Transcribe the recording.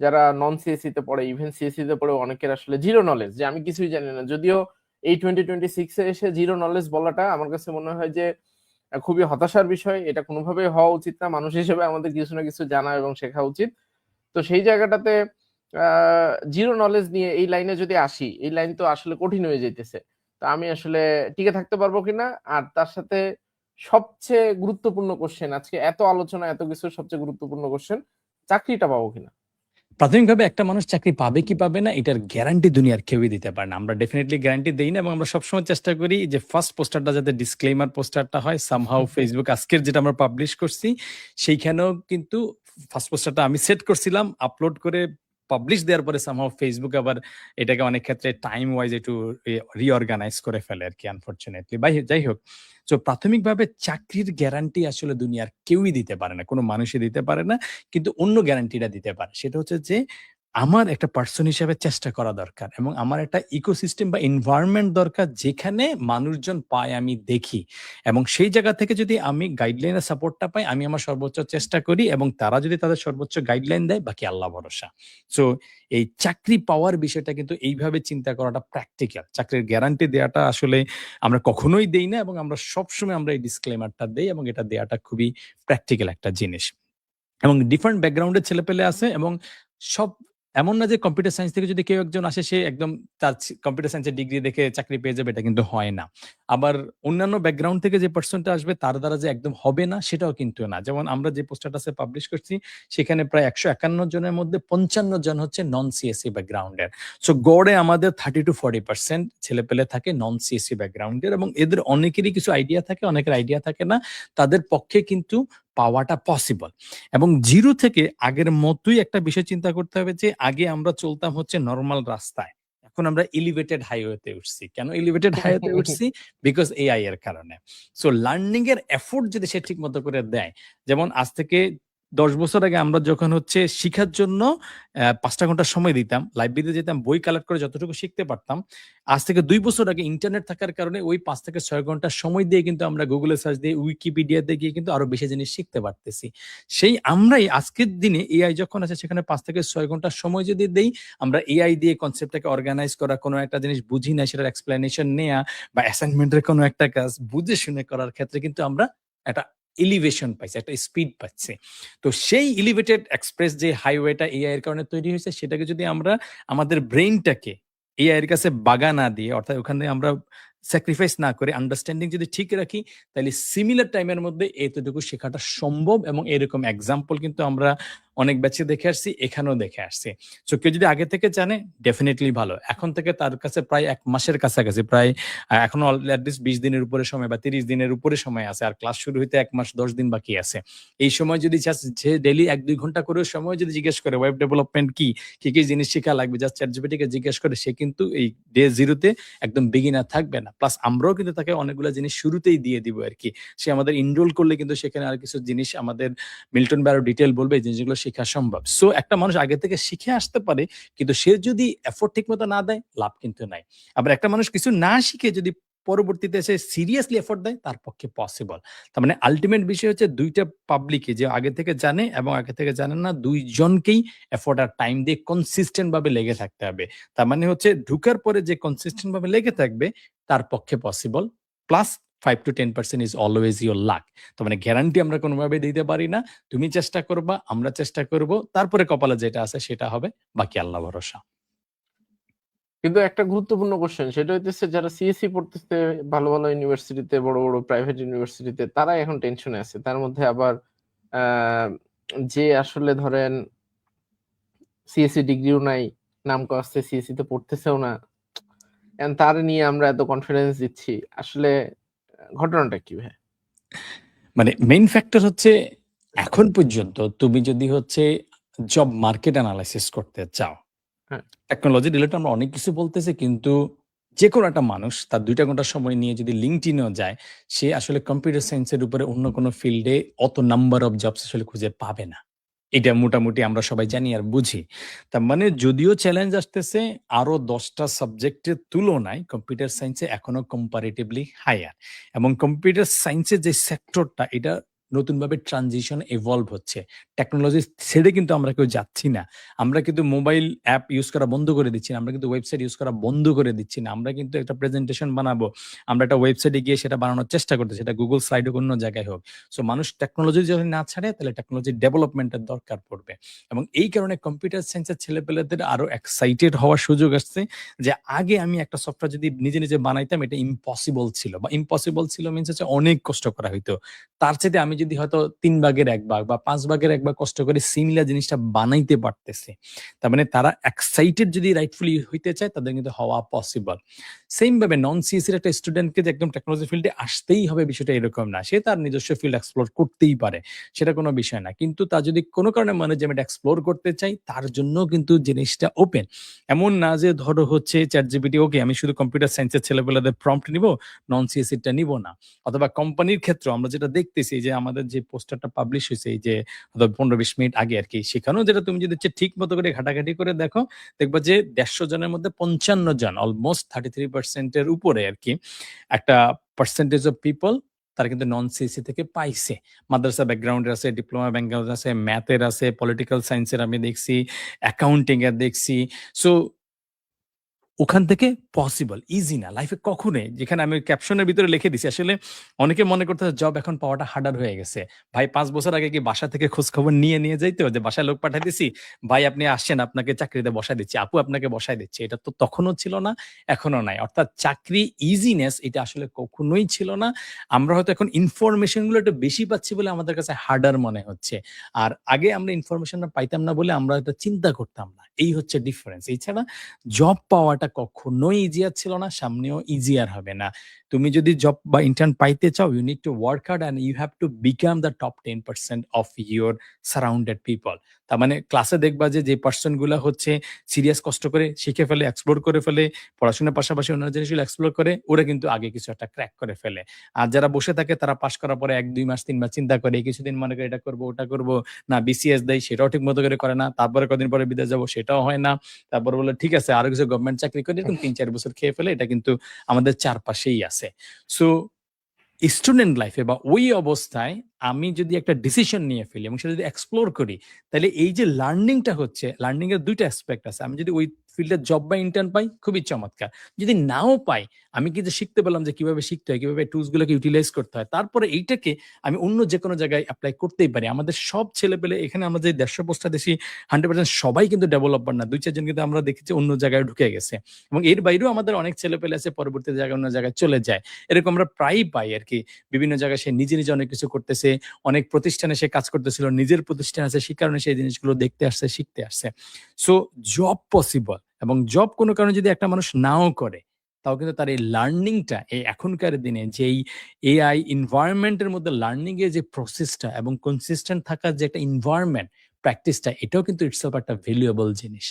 যারা নন সিএসসি তে পড়ে, ইভেন সিএসসি তে পড়ে অনেকের আসলে জিরো নলেজ, যে আমি কিছুই জানি না। যদিও এই 2026 এসে জিরো নলেজ বলাটা আমার কাছে মনে হয় যে খুবই হতাশার বিষয়। এটা কোনোভাবেই হওয়া উচিত না। মানুষ হিসেবে আমাদের কিছু না কিছু জানা এবং শেখা উচিত। তো সেই জায়গাটাতে জিরো নলেজ নিয়ে এই লাইনে যদি আসি, এই লাইন তো আসলে কঠিন হয়ে যাইতেছে। তো আমি আসলে টিকে থাকতে পারবো কিনা, আর তার সাথে সবচেয়ে গুরুত্বপূর্ণ কোশ্চেন, আজকে এত আলোচনা এত কিছু, সবচেয়ে গুরুত্বপূর্ণ কোশ্চেন, চাকরিটা পাবো কিনা। প্রাথমিকভাবে একটা মানুষ চাকরি পাবে কি পাবে না এটার গ্যারান্টি দুনিয়ার কেউই দিতে পারে না। আমরা ডেফিনেটলি গ্যারান্টি দেই না, এবং আমরা সবসময় চেষ্টা করি যে ফার্স্ট পোস্টারটা যাতে ডিসক্লেমার পোস্টারটা হয়। সামহাউ ফেসবুক আজকের যেটা আমরা পাবলিশ করছি সেইখানেও কিন্তু ফার্স্ট পোস্টারটা আমি সেট করছিলাম, আপলোড করে পাবলিশ দেওয়ার পরে সামহাউ ফেসবুক আবার এটাকে অনেক ক্ষেত্রে টাইম ওয়াইজ একটু রিঅর্গানাইজ করে ফেলে আর কি, আনফরচুনেটলি। যাই হোক, তো প্রাথমিকভাবে চাকরির গ্যারান্টি আসলে দুনিয়ার কেউই দিতে পারে না, কোনো মানুষই দিতে পারে না। কিন্তু অন্য গ্যারান্টিটা দিতে পারে, সেটা হচ্ছে যে আমার একটা পার্সন হিসেবে চেষ্টা করা দরকার, এবং আমার একটা ইকোসিস্টেম বা এনভায়রনমেন্ট দরকার যেখানে মানুষজন পায়, আমি দেখি, এবং সেই জায়গা থেকে যদি আমি গাইডলাইনের সাপোর্টটা পাই, আমি আমার সর্বোচ্চ চেষ্টা করি, এবং তারা যদি তাদের সর্বোচ্চ গাইডলাইন দেয়, বাকি আল্লাহ ভরসা। সো এই চাকরি পাওয়ার বিষয়টা কিন্তু এইভাবে চিন্তা করাটা প্র্যাকটিক্যাল। চাকরির গ্যারান্টি দেওয়াটা আসলে আমরা কখনোই দেই না, এবং আমরা সবসময় আমরা এই ডিসক্লেমারটা দেই, এবং এটা দেওয়াটা খুবই প্র্যাকটিক্যাল একটা জিনিস। এবং ডিফারেন্ট ব্যাকগ্রাউন্ডের ছেলেপেলে আছে, এবং সব এমন না যে কম্পিউটার সায়েন্স থেকে যদি কেউ একজন আসে সে একদম তার কম্পিউটার সায়েন্সের ডিগ্রি দেখে চাকরি পেয়ে যাবে, এটা কিন্তু হয় না। আবার অন্যান্য ব্যাকগ্রাউন্ড থেকে যে পার্সনটা আসবে তার দ্বারা যে একদম হবে না সেটাও কিন্তু না। যেমন আমরা যে পোস্টারটা পাবলিশ করছি সেখানে প্রায় 151 জনের মধ্যে 55 জন হচ্ছে নন সিএসসি ব্যাকগ্রাউন্ডের। সো গড়ে আমাদের 30-40% ছেলেপেলে থাকে নন সিএসসি ব্যাকগ্রাউন্ডের, এবং এদের অনেকেরই কিছু আইডিয়া থাকে, অনেকের আইডিয়া থাকে না। তাদের পক্ষে কিন্তু পাওয়াটা পসিবল। এবং জিরো থেকে আগের মতোই একটা বিষয় চিন্তা করতে হবে যে আগে আমরা চলতাম হচ্ছে নরমাল রাস্তায়, এখন আমরা এলিভেটেড হাইওয়েতে উঠছি। কেন এলিভেটেড হাইওয়েতে উঠছি? বিকজ এআই এর কারণে। সো লার্নিং এর এফোর্ট যদি সে ঠিক মতো করে দেয়, যেমন আজ থেকে 10 বছর আগে আমরা যখন হচ্ছে শিখার জন্য 5টা ঘন্টা সময় দিতাম, লাইব্রেরিতে যেতাম, বই কালেক্ট করে যতটুকু শিখতে পারতাম, আজ থেকে 2 বছর আগে ইন্টারনেট থাকার কারণে ওই 5 থেকে 6 ঘন্টা সময় দিয়ে কিন্তু আমরা গুগলে সার্চ দিয়ে, উইকিপিডিয়াতে গিয়ে কিন্তু আরো বেশি জিনিস শিখতে পারতেছি। সেই আমরাই আজকের দিনে এআই যখন আছে সেখানে 5 থেকে 6 ঘন্টা সময় যদি দেই, আমরা এআই দিয়ে কনসেপ্টটাকে অর্গানাইজ করা, কোনো একটা জিনিস বুঝি না সেটার এক্সপ্লেনেশন নেয়া, বা অ্যাসাইনমেন্টের কোনো একটা কাজ বুঝে শুনে করার ক্ষেত্রে কিন্তু আমরা একটা এলিভেশন পাইছি, একটা স্পিড পাচ্ছি। তো সেই এলিভেটেড এক্সপ্রেস যে হাইওয়েটা এআই এর কারণে তৈরি হয়েছে, সেটাকে যদি আমরা আমাদের ব্রেইনটাকে এআই এর কাছে বাগা না দিয়ে, অর্থাৎ ওখানে আমরা স্যাক্রিফাইস না করে আন্ডারস্ট্যান্ডিং যদি ঠিক রাখি, তাহলে সিমিলার টাইমের মধ্যে এতটুকু শেখাটা সম্ভব। এবং এরকম এক্সাম্পল কিন্তু আমরা অনেক ব্যাচে দেখে আসছি, এখানেও দেখে আসছি। সো কেউ যদি আগে থেকে জানে ডেফিনেটলি ভালো। এখন থেকে তার কাছে প্রায় 1 মাসের কাছাকাছি, প্রায় এখনো অ্যাটলিস্ট 20 দিনের উপরে সময় বা 30 দিনের উপরে সময় আছে, আর ক্লাস শুরু হইতে 1 মাস 10 দিন বাকি আছে। এই সময় যদি যে ডেইলি 1-2 ঘন্টা করে সময় যদি জিজ্ঞেস করে ওয়েব ডেভেলপমেন্ট কি কি জিনিস শেখা লাগবে, জাস্ট চ্যাটজিপিটি কে জিজ্ঞেস করে, সে কিন্তু এই ডে জিরোতে একদম বিগিনার থাকবে না। প্লাস আমরাও কিন্তু তাকে অনেকগুলো জিনিস শুরুতেই দিয়ে দিব আর কি। সে আমাদের ইনরোল করলে কিন্তু সেখানে আর কিছু জিনিস আমাদের মিল্টন বারো ডিটেল বলবে, এই জিনিসগুলো শেখা সম্ভব। সো একটা মানুষ আগে থেকে শিখে আসতে পারে, কিন্তু সে যদি এফোর্ট ঠিক মতো না দেয়, লাভ কিন্তু নাই। আবার একটা মানুষ কিছু না শিখে যদি পরবর্তীতে সে সিরিয়াসলি এফোর্ট দেয়, তার পক্ষে পসিবল। তার মানে আলটিমেট বিষয় হচ্ছে দুইটা পাবলিকে, যে আগে থেকে জানে এবং আগে থেকে জানেন না, দুইজনকেই এফোর্ট আর টাইম দিয়ে কনসিস্টেন্ট ভাবে লেগে থাকতে হবে। তার মানে হচ্ছে ঢুকার পরে যে কনসিস্টেন্ট ভাবে লেগে থাকবে তার পক্ষে possible. Plus 5-10% is always your lakh. তার মানে গ্যারান্টি আমরা কোনোভাবে দিতে পারি না। তুমি চেষ্টা করবা, আমরা চেষ্টা করব, তারপরে কপালে যেটা আছে সেটা হবে, বাকি আল্লাহ ভরসা। কিন্তু একটা গুরুত্বপূর্ণ কোশ্চেন, সেটা হইতেছে যারা সিএসসি পড়তেছে ভালো ভালো ইউনিভার্সিটিতে, বড় বড় প্রাইভেট ইউনিভার্সিটিতে, তারা এখন টেনশনে আছে। তার মধ্যে আবার যে আসলে ধরেন সিএসসি ডিগ্রিও নাই, নাম কাস্তে সিএসসি তে পড়তেছেও না, তার নিয়ে আমরা এত কনফিডেন্স দিচ্ছি, আসলে ঘটনাটা কি ভাই? মানে মেইন ফ্যাক্টর হচ্ছে, এখন পর্যন্ত তুমি যদি হচ্ছে জব মার্কেট অ্যানালাইসিস করতে চাও, হ্যাঁ, টেকনোলজি রিলেটেড আমরা অনেক কিছু বলতেছি, কিন্তু যে কোনো একটা মানুষ তার 2টা ঘন্টা সময় নিয়ে যদি লিঙ্কডইনেও যায়, সে আসলে কম্পিউটার সায়েন্সের উপরে অন্য কোনো ফিল্ডে অত নাম্বার অফ জবস আসলে খুঁজে পাবে না। এটা মোটামুটি আমরা সবাই জানি আর বুঝি। তার মানে যদিও চ্যালেঞ্জ আসতেছে, আরো 10টা সাবজেক্টের তুলনায় কম্পিউটার সায়েন্সে এখনো কম্পারেটিভলি হায়ার। এবং কম্পিউটার সায়েন্সের যে সেক্টরটা, এটা নতুনভাবে ট্রানজিশন এভলভ হচ্ছে। টেকনোলজি ছেড়ে কিন্তু আমরা কেউ যাচ্ছি না। আমরা কিন্তু মোবাইল অ্যাপ ইউজ করা বন্ধ করে দিচ্ছি না। আমরা কিন্তু ওয়েবসাইট ইউজ করা বন্ধ করে দিচ্ছি না। আমরা কিন্তু একটা প্রেজেন্টেশন বানাবো। আমরা একটা ওয়েবসাইটে গিয়ে সেটা বানানোর চেষ্টা করতেছি। সেটা Google স্লাইড হোক, অন্য জায়গায় হোক। সো মানুষ টেকনোলজি যদি না ছাড়ে তাহলে টেকনোলজি ডেভেলপমেন্টের দরকার পড়বে। এবং এই কারণে কম্পিউটার সায়েন্সের ছেলেপেলেদের আরো এক্সাইটেড হওয়ার সুযোগ আসছে যে আগে আমি একটা সফটওয়্যার যদি নিজে বানাইতাম এটা ইম্পসিবল ছিল, বা ইম্পসিবল ছিল মিনস হচ্ছে অনেক কষ্ট করা হইতো। তার চাইতে আমি যদি হয়তো ৩ ভাগের ১ ভাগ বা ৫ ভাগের ১ ভাগ কষ্ট করে সিমিলার জিনিসটা বানাইতে পারতেছি। তার মানে তারা এক্সাইটেড যদি রাইটফুলি হইতে চায় তাদের কিন্তু হওয়া পসিবল। সেম ভাবে নন সিএসির একটা স্টুডেন্টকে যে একদম টেকনোলজি ফিল্ডে আসতেই হবে বিষয়টা এরকম না। সে তার নিজস্ব ফিল্ড এক্সপ্লোর করতেই পারে। সেটা কোনো বিষয় না। কিন্তু তার যদি কোনো কারণে ম্যানেজমেন্ট এক্সপ্লোর করতে চাই তার জন্য কিন্তু জিনিসটা ওপেন। এমন না যে ধরো হচ্ছে ChatGPT ওকে আমি শুধু কম্পিউটার সায়েন্সের ছেলেপেলেদের প্রম্পট নিব, নন সিএসিটা নিব না। অথবা কোম্পানির ক্ষেত্রেও আমরা যেটা দেখতেছি যে আমাদের যে পোস্টারটা পাবলিশ হইছে এই যে ১৫-২০ মিনিট আগে আরকি, সেখানেও যেটা তুমি যদি ঠিক মতো করে ঘাটাঘাটি করে দেখো, দেখবা যে ১৫০ জনের মধ্যে ৫৫ জন অলমোস্ট 33% এর উপরে আরকি একটা পার্সেন্টেজ অফ পিপল তারা কিন্তু নন সিএসি থেকে পাইছে। মাদ্রাসা ব্যাকগ্রাউন্ডের আছে, ডিপ্লোমা ব্যাকগ্রাউন্ড আছে, ম্যাথের আছে, পলিটিক্যাল সায়েন্সের আমি দেখছি, অ্যাকাউন্টিং এর দেখছি। সো ওখান থেকে পসিবল, ইজি না। লাইফে কখনোই যেখানে আমি ক্যাপশনের ভিতরে লিখে দিছি আসলে অনেকে মনে করতেছে জব এখন পাওয়াটা হার্ডার হয়ে গেছে। ভাই ৫ বছর আগে কি বাসা থেকে খোঁজখবর নিয়ে যাইতো যে বাসায় লোক পাঠায় দিছি, ভাই আপনি আসছেন আপনাকে চাকরিতে বসায় দিচ্ছি, আপু আপনাকে বসায় দিচ্ছি। এটা তো তখনও ছিল না, এখনো নাই। অর্থাৎ চাকরি ইজিনেস এটা আসলে কখনোই ছিল না। আমরা হয়তো এখন ইনফরমেশন গুলো একটু বেশি পাচ্ছি বলে আমাদের কাছে হার্ডার মনে হচ্ছে। আর আগে আমরা ইনফরমেশনটা পাইতাম না বলে আমরা এটা চিন্তা করতাম না। এই হচ্ছে ডিফারেন্স। এছাড়া জব পাওয়াটা কখনোই ইজিয়ার ছিল না, সামনেও ইজিয়ার হবে না। তুমি যদি জব বা ইন্টার্ন পাইতে চাও, you need to work hard and you have to become the top 10% of your surrounded people. তার মানে ক্লাসে দেখবা যে পার্সন গুলা হচ্ছে সিরিয়াস কষ্ট করে শিখে ফেলে, এক্সপ্লোর করে ফেলে, পড়াশোনার পাশাপাশি অন্যান্য জিনিসগুলো এক্সপ্লোর করে, ওরা কিন্তু আগে কিছু একটা ক্র্যাক করে ফেলে। আর যারা বসে থাকে তারা পাস করার পরে ১-২ মাস ৩ মাস চিন্তা করে, কিছুদিন মনে করে এটা করব, ওটা করব, না বিসিএস দেয় সেটাও ঠিক মতো করে করে না। তারপরে কদিন পরে বিদেশ যাব সেটাও হয় না। তারপর বলল ঠিক আছে আরো কিছু গভর্নমেন্ট চাকরি করে, এরকম ৩-৪ বছর খেয়ে ফেলে। এটা কিন্তু আমাদের চারপাশেই আছে। সো স্টুডেন্ট লাইফে বা ওই অবস্থায় আমি যদি একটা ডিসিশন নিয়ে ফেলি এবং সেটা যদি এক্সপ্লোর করি, তাহলে এই যে লার্নিংটা হচ্ছে, লার্নিং এর ২ টা অ্যাসপেক্ট আছে। আমি যদি ওই ফিল্ডে জব বা ইন্টার্ন পাই, খুবই চমৎকার। যদি নাও পাই, আমি কিন্তু শিখতে পেলাম যে কিভাবে শিখতে হয়, কিভাবে টুলস গুলোকে ইউটিলাইজ করতে হয়। তারপরে এইটাকে আমি অন্য যেকোনো জায়গায় এপ্লাই করতেই পারি। আমাদের সব ছেলেপেলে এখানে আমরা যে ১৫০ পোস্টটা দেখি 100% সবাই কিন্তু ডেভেলপার না। ২-৪ জন কিন্তু আমরা দেখি যে অন্য জায়গায় ঢুকে গেছে। এবং এর বাইরেও আমাদের অনেক ছেলেপেলে আছে পরবর্তী জায়গায় অন্য জায়গায় চলে যায়। এরকম আমরা প্রায়ই পাই আরকি। বিভিন্ন জায়গায় সে নিজে অনেক কিছু করতেছে। অনেক প্রতিষ্ঠানে সে কাজ করতেছিল। নিজের প্রতিষ্ঠান আছে, সে কারণে সে এই জিনিসগুলো দেখতে আসছে, শিখতে আসছে। সো জব পসিবল, এবং জব কোনো কারণে যদি একটা মানুষ নাও করে, তাও কিন্তু তার এই লার্নিংটা এই এখনকার দিনে যেই এআই এনভায়রনমেন্ট এর মধ্যে লার্নিং এর যে প্রসেসটা এবং কনসিস্টেন্ট থাকার যে একটা এনভায়রনমেন্ট, প্র্যাকটিসটা, এটাও কিন্তু ইটসেলফ একটা ভ্যালুয়েবল জিনিস।